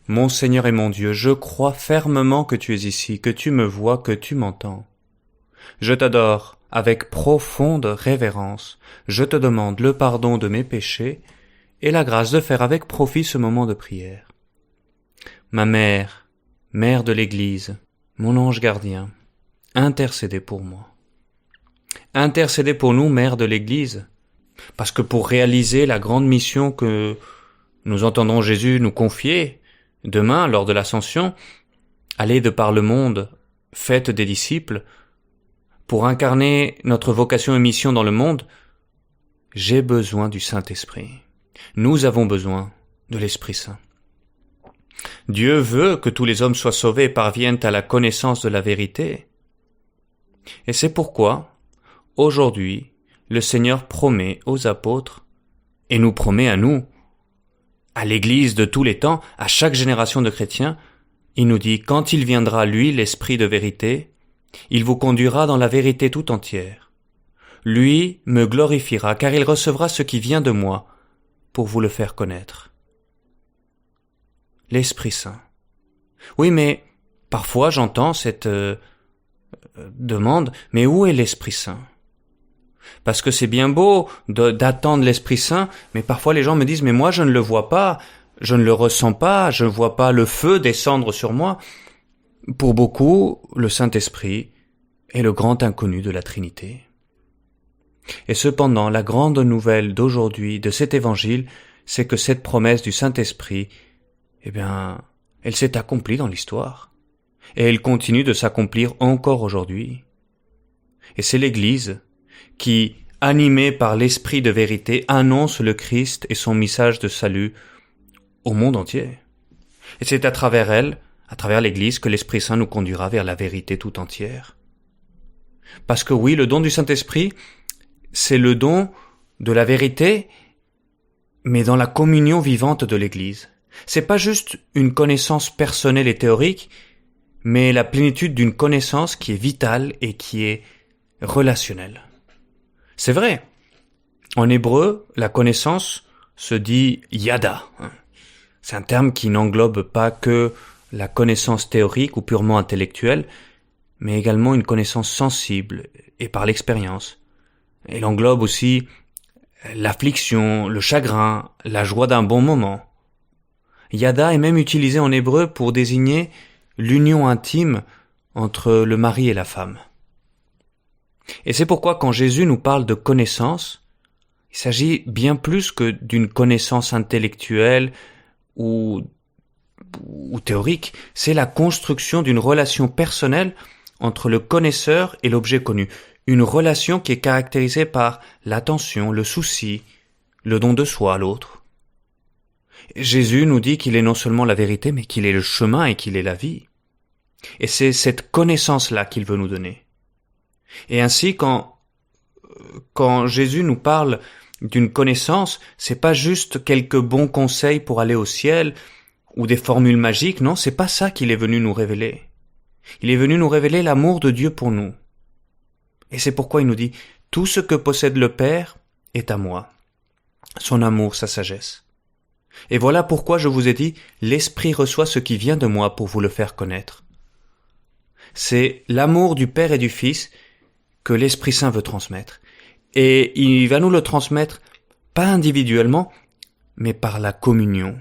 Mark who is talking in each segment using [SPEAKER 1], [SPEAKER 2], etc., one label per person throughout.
[SPEAKER 1] Mon Seigneur et mon Dieu, je crois fermement que tu es ici, que tu me vois, que tu m'entends. Je t'adore avec profonde révérence. Je te demande le pardon de mes péchés et la grâce de faire avec profit ce moment de prière. Ma mère, mère de l'Église, mon ange gardien, intercédez pour moi. Intercédez pour nous, mère de l'Église, parce que pour réaliser la grande mission que nous entendrons Jésus nous confier demain lors de l'Ascension, aller de par le monde, faites des disciples, pour incarner notre vocation et mission dans le monde, j'ai besoin du Saint-Esprit. Nous avons besoin de l'Esprit Saint. Dieu veut que tous les hommes soient sauvés et parviennent à la connaissance de la vérité. Et c'est pourquoi, aujourd'hui, le Seigneur promet aux apôtres, et nous promet à nous, à l'Église de tous les temps, à chaque génération de chrétiens, il nous dit, quand il viendra, lui, l'Esprit de vérité, il vous conduira dans la vérité tout entière. Lui me glorifiera, car il recevra ce qui vient de moi, pour vous le faire connaître. L'Esprit Saint. Oui, mais parfois j'entends cette demande, mais où est l'Esprit Saint? Parce que c'est bien beau d'attendre l'Esprit Saint, mais parfois les gens me disent, mais moi je ne le vois pas, je ne le ressens pas, je ne vois pas le feu descendre sur moi. Pour beaucoup, le Saint-Esprit est le grand inconnu de la Trinité. Et cependant, la grande nouvelle d'aujourd'hui, de cet évangile, c'est que cette promesse du Saint-Esprit, elle s'est accomplie dans l'histoire. Et elle continue de s'accomplir encore aujourd'hui. Et c'est l'Église qui, animée par l'Esprit de vérité, annonce le Christ et son message de salut au monde entier. Et c'est à travers elle, à travers l'Église, que l'Esprit Saint nous conduira vers la vérité tout entière. Parce que oui, le don du Saint-Esprit, c'est le don de la vérité, mais dans la communion vivante de l'Église. C'est pas juste une connaissance personnelle et théorique, mais la plénitude d'une connaissance qui est vitale et qui est relationnelle. C'est vrai. En hébreu, la connaissance se dit yada. C'est un terme qui n'englobe pas que la connaissance théorique ou purement intellectuelle, mais également une connaissance sensible et par l'expérience. Elle englobe aussi l'affliction, le chagrin, la joie d'un bon moment. Yada est même utilisé en hébreu pour désigner l'union intime entre le mari et la femme. Et c'est pourquoi quand Jésus nous parle de connaissance, il s'agit bien plus que d'une connaissance intellectuelle ou théorique, c'est la construction d'une relation personnelle entre le connaisseur et l'objet connu. Une relation qui est caractérisée par l'attention, le souci, le don de soi à l'autre. Jésus nous dit qu'il est non seulement la vérité, mais qu'il est le chemin et qu'il est la vie. Et c'est cette connaissance-là qu'il veut nous donner. Et ainsi, quand Jésus nous parle d'une connaissance, c'est pas juste quelques bons conseils pour aller au ciel ou des formules magiques, non, c'est pas ça qu'il est venu nous révéler. Il est venu nous révéler l'amour de Dieu pour nous. Et c'est pourquoi il nous dit, tout ce que possède le Père est à moi. Son amour, sa sagesse. Et voilà pourquoi je vous ai dit, l'Esprit reçoit ce qui vient de moi pour vous le faire connaître. C'est l'amour du Père et du Fils que l'Esprit Saint veut transmettre. Et il va nous le transmettre, pas individuellement, mais par la communion.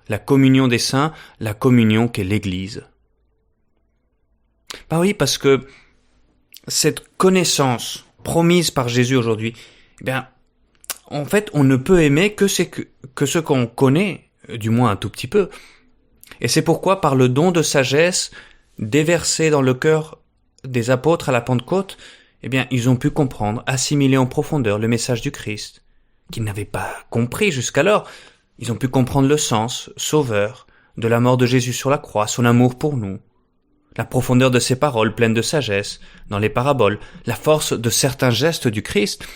[SPEAKER 1] La communion des saints, la communion qu'est l'Église. Bah oui, parce que cette connaissance promise par Jésus aujourd'hui, en fait, on ne peut aimer que ce qu'on connaît, du moins un tout petit peu. Et c'est pourquoi, par le don de sagesse déversé dans le cœur des apôtres à la Pentecôte, ils ont pu comprendre, assimiler en profondeur le message du Christ, qu'ils n'avaient pas compris jusqu'alors. Ils ont pu comprendre le sens, sauveur, de la mort de Jésus sur la croix, son amour pour nous, la profondeur de ses paroles pleines de sagesse, dans les paraboles, la force de certains gestes du Christ.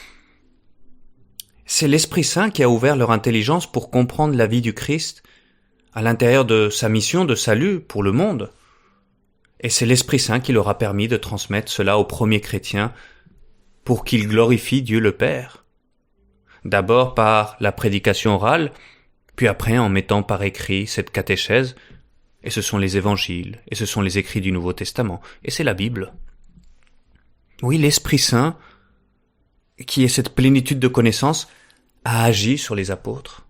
[SPEAKER 1] C'est l'Esprit Saint qui a ouvert leur intelligence pour comprendre la vie du Christ à l'intérieur de sa mission de salut pour le monde. Et c'est l'Esprit Saint qui leur a permis de transmettre cela aux premiers chrétiens pour qu'ils glorifient Dieu le Père. D'abord par la prédication orale, Puis après, en mettant par écrit cette catéchèse, et ce sont les évangiles, et ce sont les écrits du Nouveau Testament, et c'est la Bible. Oui, l'Esprit Saint, qui est cette plénitude de connaissance, a agi sur les apôtres.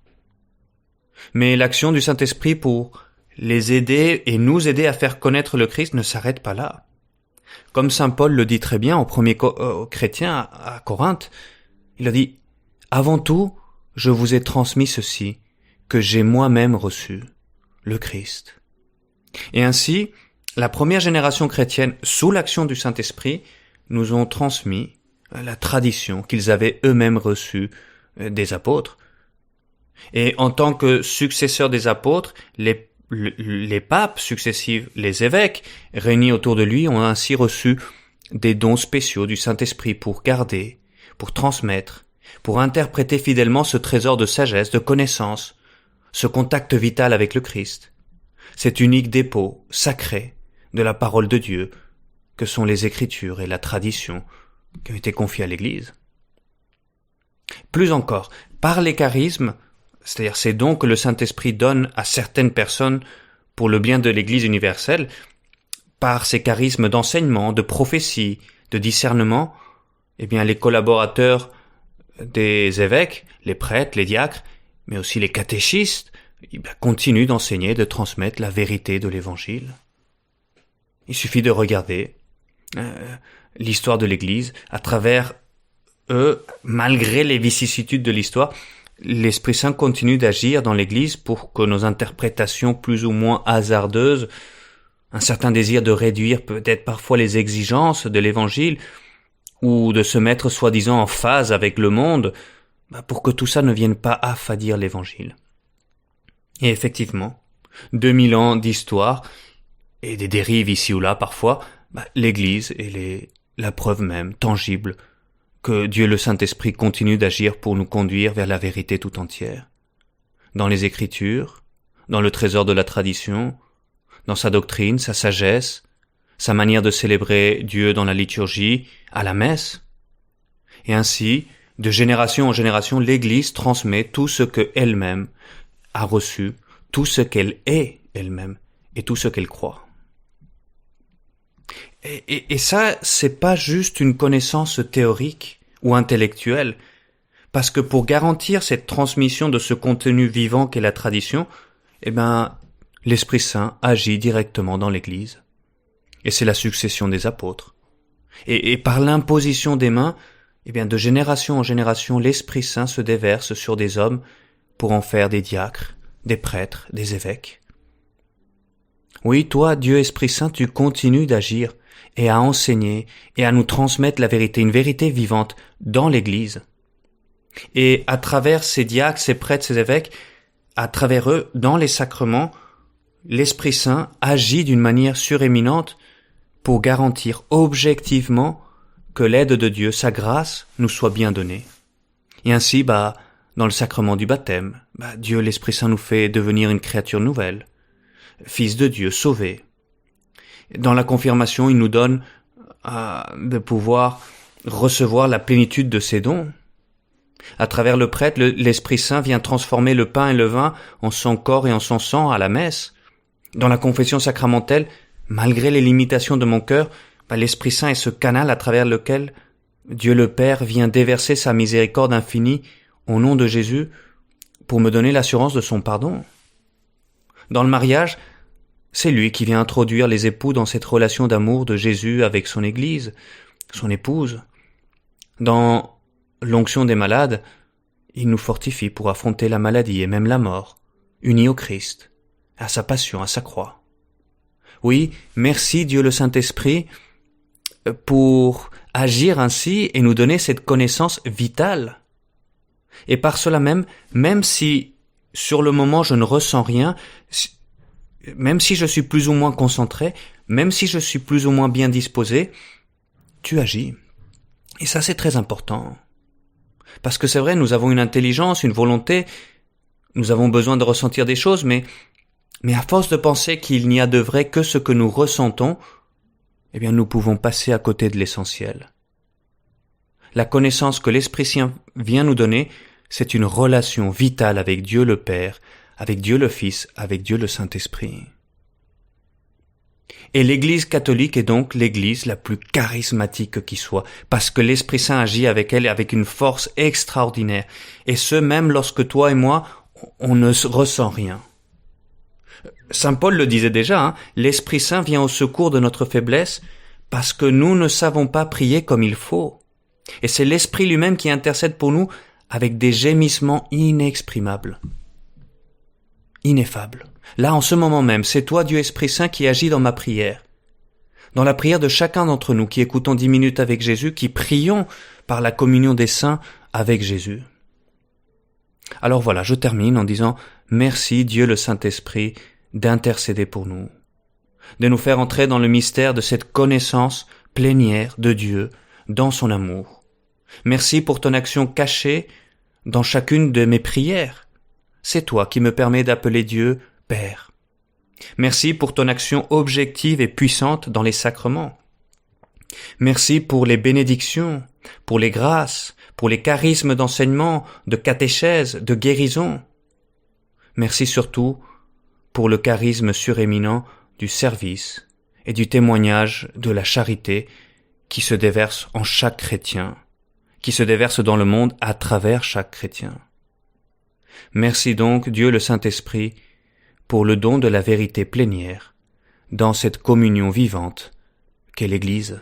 [SPEAKER 1] Mais l'action du Saint-Esprit pour les aider et nous aider à faire connaître le Christ ne s'arrête pas là. Comme saint Paul le dit très bien aux premiers chrétiens à Corinthe, il a dit « Avant tout, je vous ai transmis ceci, que j'ai moi-même reçu, le Christ. » Et ainsi, la première génération chrétienne, sous l'action du Saint-Esprit, nous ont transmis la tradition qu'ils avaient eux-mêmes reçue des apôtres. Et en tant que successeurs des apôtres, les papes successifs, les évêques, réunis autour de lui, ont ainsi reçu des dons spéciaux du Saint-Esprit pour garder, pour transmettre, pour interpréter fidèlement ce trésor de sagesse, de connaissance, ce contact vital avec le Christ, cet unique dépôt sacré de la parole de Dieu que sont les Écritures et la tradition qui ont été confiées à l'Église. Plus encore, par les charismes, c'est-à-dire ces dons que le Saint-Esprit donne à certaines personnes pour le bien de l'Église universelle, par ces charismes d'enseignement, de prophétie, de discernement, eh bien les collaborateurs des évêques, les prêtres, les diacres, mais aussi les catéchistes, continuent d'enseigner, de transmettre la vérité de l'Évangile. Il suffit de regarder l'histoire de l'Église à travers eux, malgré les vicissitudes de l'histoire. L'Esprit Saint continue d'agir dans l'Église pour que nos interprétations plus ou moins hasardeuses, un certain désir de réduire peut-être parfois les exigences de l'Évangile, ou de se mettre soi-disant en phase avec le monde, pour que tout ça ne vienne pas affadir l'Évangile. Et effectivement, 2000 ans d'histoire, et des dérives ici ou là parfois, l'Église est la preuve même, tangible, que Dieu le Saint-Esprit continue d'agir pour nous conduire vers la vérité tout entière. Dans les Écritures, dans le trésor de la tradition, dans sa doctrine, sa sagesse, sa manière de célébrer Dieu dans la liturgie, à la messe. Et ainsi, de génération en génération, l'Église transmet tout ce qu'elle-même a reçu, tout ce qu'elle est elle-même, et tout ce qu'elle croit. Et ça, c'est pas juste une connaissance théorique ou intellectuelle, parce que pour garantir cette transmission de ce contenu vivant qu'est la tradition, l'Esprit Saint agit directement dans l'Église. Et c'est la succession des apôtres. Et par l'imposition des mains, de génération en génération, l'Esprit Saint se déverse sur des hommes pour en faire des diacres, des prêtres, des évêques. Oui, toi, Dieu Esprit Saint, tu continues d'agir et à enseigner et à nous transmettre la vérité, une vérité vivante dans l'Église. Et à travers ces diacres, ces prêtres, ces évêques, à travers eux, dans les sacrements, l'Esprit Saint agit d'une manière suréminente pour garantir objectivement que l'aide de Dieu, sa grâce, nous soit bien donnée. Et ainsi, dans le sacrement du baptême, Dieu, l'Esprit Saint nous fait devenir une créature nouvelle, fils de Dieu, sauvé. Dans la confirmation, il nous donne de pouvoir recevoir la plénitude de ses dons. À travers le prêtre, l'Esprit Saint vient transformer le pain et le vin en son corps et en son sang à la messe. Dans la confession sacramentelle, malgré les limitations de mon cœur, l'Esprit Saint est ce canal à travers lequel Dieu le Père vient déverser sa miséricorde infinie au nom de Jésus pour me donner l'assurance de son pardon. Dans le mariage, c'est lui qui vient introduire les époux dans cette relation d'amour de Jésus avec son Église, son épouse. Dans l'onction des malades, il nous fortifie pour affronter la maladie et même la mort, unis au Christ, à sa passion, à sa croix. Oui, merci Dieu le Saint-Esprit pour agir ainsi et nous donner cette connaissance vitale. Et par cela même si sur le moment je ne ressens rien, même si je suis plus ou moins concentré, même si je suis plus ou moins bien disposé, tu agis. Et ça, c'est très important. Parce que c'est vrai, nous avons une intelligence, une volonté, nous avons besoin de ressentir des choses, mais à force de penser qu'il n'y a de vrai que ce que nous ressentons, nous pouvons passer à côté de l'essentiel. La connaissance que l'Esprit Saint vient nous donner, c'est une relation vitale avec Dieu le Père, avec Dieu le Fils, avec Dieu le Saint-Esprit. Et l'Église catholique est donc l'Église la plus charismatique qui soit, parce que l'Esprit Saint agit avec elle avec une force extraordinaire, et ce même lorsque toi et moi, on ne ressent rien. Saint Paul le disait déjà, l'Esprit Saint vient au secours de notre faiblesse, parce que nous ne savons pas prier comme il faut. Et c'est l'Esprit lui-même qui intercède pour nous avec des gémissements inexprimables, ineffables. Là, en ce moment même, c'est toi, Dieu Esprit Saint, qui agis dans ma prière. Dans la prière de chacun d'entre nous qui écoutons 10 minutes avec Jésus, qui prions par la communion des saints avec Jésus. Alors voilà, je termine en disant merci Dieu le Saint-Esprit d'intercéder pour nous, de nous faire entrer dans le mystère de cette connaissance plénière de Dieu dans son amour. Merci pour ton action cachée dans chacune de mes prières. C'est toi qui me permets d'appeler Dieu Père. Merci pour ton action objective et puissante dans les sacrements. Merci pour les bénédictions, pour les grâces, pour les charismes d'enseignement, de catéchèse, de guérison. Merci surtout pour le charisme suréminent du service et du témoignage de la charité qui se déverse en chaque chrétien, qui se déverse dans le monde à travers chaque chrétien. Merci donc, Dieu le Saint-Esprit, pour le don de la vérité plénière dans cette communion vivante qu'est l'Église.